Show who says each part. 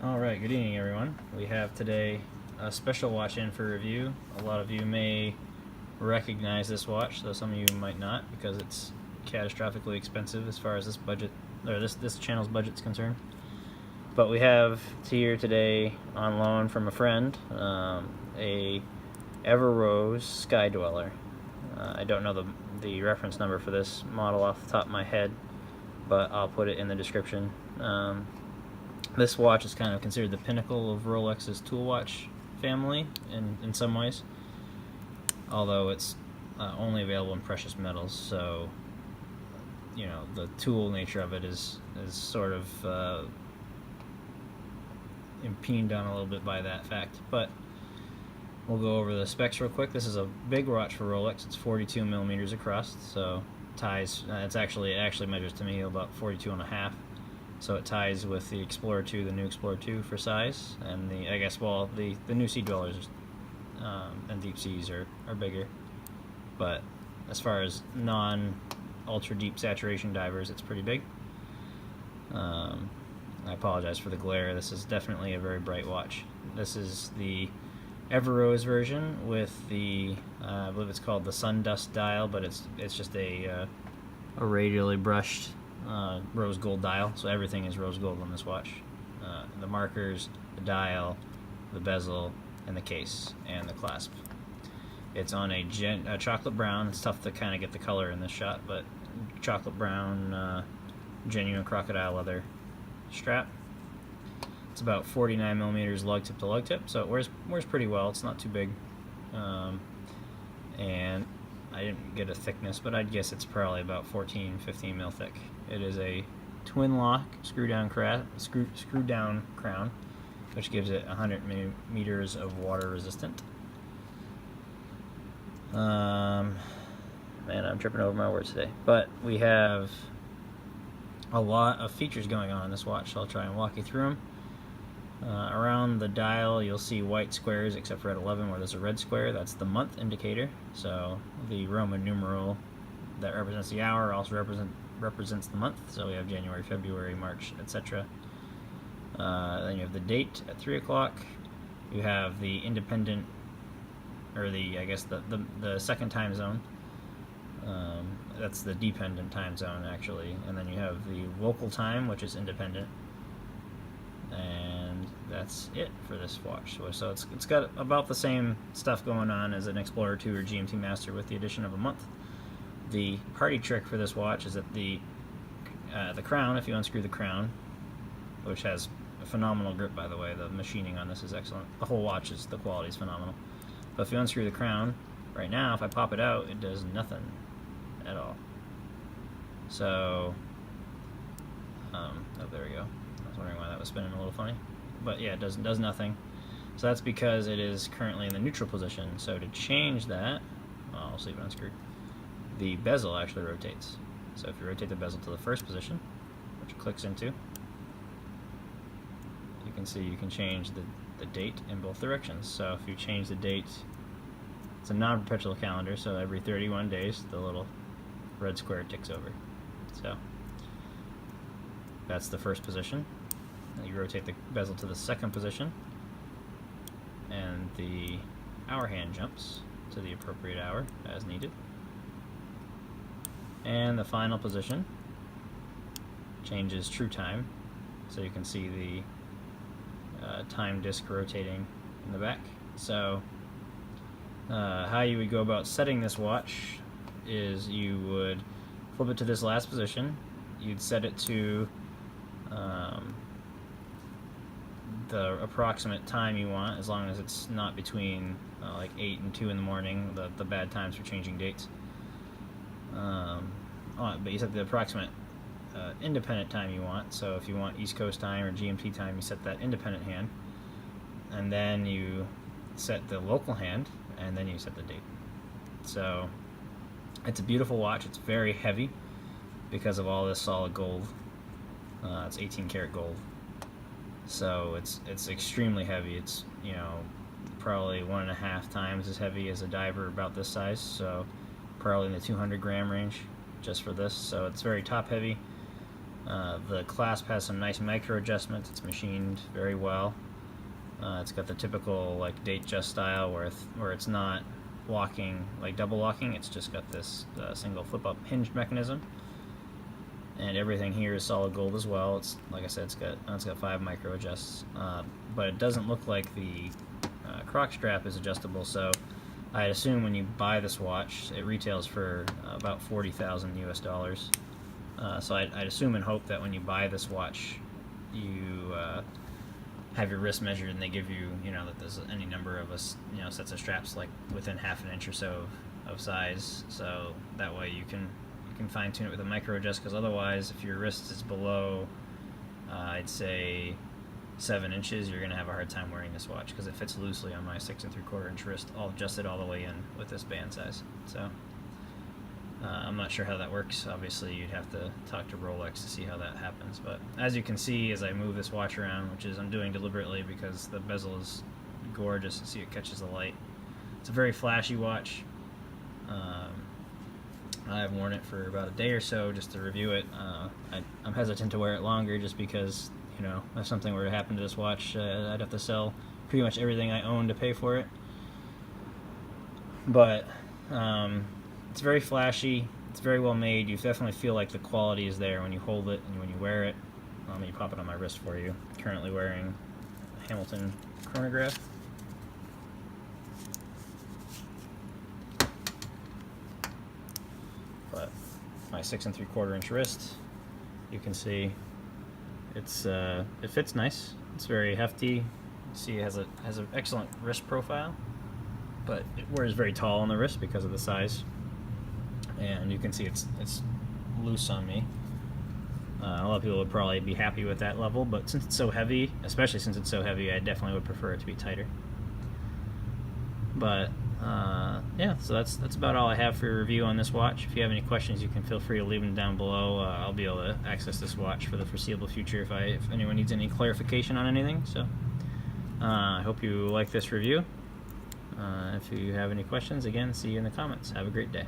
Speaker 1: Alright, good evening everyone. We have today a special watch in for review. A lot of you may recognize this watch, though some of you might not, because it's catastrophically expensive as far as this budget, or this channel's budget's concerned. But we have here today on loan from a friend, a Everrose Sky Dweller. I don't know the reference number for this model off the top of my head, but I'll put it in the description. This watch is kind of considered the pinnacle of Rolex's tool watch family in some ways, although it's only available in precious metals, so you know the tool nature of it is sort of impinged on a little bit by that fact. But we'll go over the specs real quick. This is a big watch for Rolex. It's 42 millimeters across, so ties. It actually measures to me about 42 and a half. So it ties with the Explorer 2, the new Explorer 2 for size, and the new Sea Dwellers and Deep Seas are bigger. But as far as non-ultra deep saturation divers, it's pretty big. I apologize for the glare. This is definitely a very bright watch. This is the Everrose version with the I believe it's called the Sundust dial, but it's just a radially brushed rose gold dial, so everything is rose gold on this watch. The markers, the dial, the bezel, and the case, and the clasp. It's on a chocolate brown. It's tough to kind of get the color in this shot, but chocolate brown genuine crocodile leather strap. It's about 49 millimeters lug tip to lug tip, so it wears pretty well. It's not too big, and I didn't get a thickness, but I'd guess it's probably about 14-15 mil thick. It is a twin lock screw down crown, which gives it 100 meters of water resistant. Man, I'm tripping over my words today. But we have a lot of features going on in this watch, so I'll try and walk you through them. Around the dial you'll see white squares, except for at 11 where there's a red square. That's the month indicator. So the Roman numeral that represents the hour also represents the month. So we have January, February, March, etc. Then you have the date at 3 o'clock. You have the independent, or the second time zone. That's the dependent time zone actually. And then you have the local time, which is independent. And that's it for this watch. So it's got about the same stuff going on as an Explorer 2 or GMT Master with the addition of a month. The party trick for this watch is that the crown, if you unscrew the crown, which has a phenomenal grip by the way, the machining on this is excellent. The whole watch, the quality is phenomenal. But if you unscrew the crown, right now if I pop it out, it does nothing at all. So, oh there we go. I was wondering why that was spinning a little funny. But yeah, it does nothing. So that's because it is currently in the neutral position. So to change that, I'll leave it unscrewed. The bezel actually rotates. So if you rotate the bezel to the first position, which it clicks into, you can see you can change the date in both directions. So if you change the date, it's a non-perpetual calendar, so every 31 days the little red square ticks over. So that's the first position. You rotate the bezel to the second position, and the hour hand jumps to the appropriate hour as needed. And the final position changes true time, so you can see the time disc rotating in the back. So how you would go about setting this watch is you would flip it to this last position. You'd set it to the approximate time you want, as long as it's not between like 8 and 2 in the morning, the bad times for changing dates. But you set the approximate independent time you want, so if you want East Coast time or GMT time, you set that independent hand, and then you set the local hand, and then you set the date. So it's a beautiful watch. It's very heavy because of all this solid gold. It's 18 karat gold. So it's extremely heavy. It's, you know, probably 1.5 times as heavy as a diver about this size, so probably in the 200 gram range just for this. So it's very top heavy. The clasp has some nice micro adjustments. It's machined very well. It's got the typical like Datejust style where it's not locking, like double locking. It's just got this single flip up hinge mechanism, and everything here is solid gold as well. It's like I said, it's got 5 micro adjusts, but it doesn't look like the croc strap is adjustable. So I assume when you buy this watch, it retails for about $40,000 US. So I'd assume and hope that when you buy this watch, you have your wrist measured, and they give you, that there's any number of sets of straps like within half an inch or so of size. So that way you can fine tune it with a micro adjust. Because otherwise, if your wrist is below, I'd say 7 inches, you're gonna have a hard time wearing this watch because it fits loosely on my 6 3/4 inch wrist, all adjusted all the way in with this band size. So I'm not sure how that works. Obviously, you'd have to talk to Rolex to see how that happens. But as you can see, as I move this watch around, which is I'm doing deliberately because the bezel is gorgeous, and see it catches the light. It's a very flashy watch. I've worn it for about a day or so just to review it. I'm hesitant to wear it longer just because, if something were to happen to this watch, I'd have to sell pretty much everything I own to pay for it. But it's very flashy. It's very well made. You definitely feel like the quality is there when you hold it and when you wear it. Let me pop it on my wrist for you. Currently wearing a Hamilton chronograph. But my 6 3/4 inch wrist, you can see it fits nice. It's very hefty. You see, it has an excellent wrist profile, but it wears very tall on the wrist because of the size. And you can see it's loose on me. A lot of people would probably be happy with that level, but since it's so heavy, especially since it's so heavy, I definitely would prefer it to be tighter. But yeah, so that's about all I have for your review on this watch. If you have any questions, you can feel free to leave them down below. I'll be able to access this watch for the foreseeable future if anyone needs any clarification on anything. So I hope you like this review. If you have any questions, again, see you in the comments. Have a great day.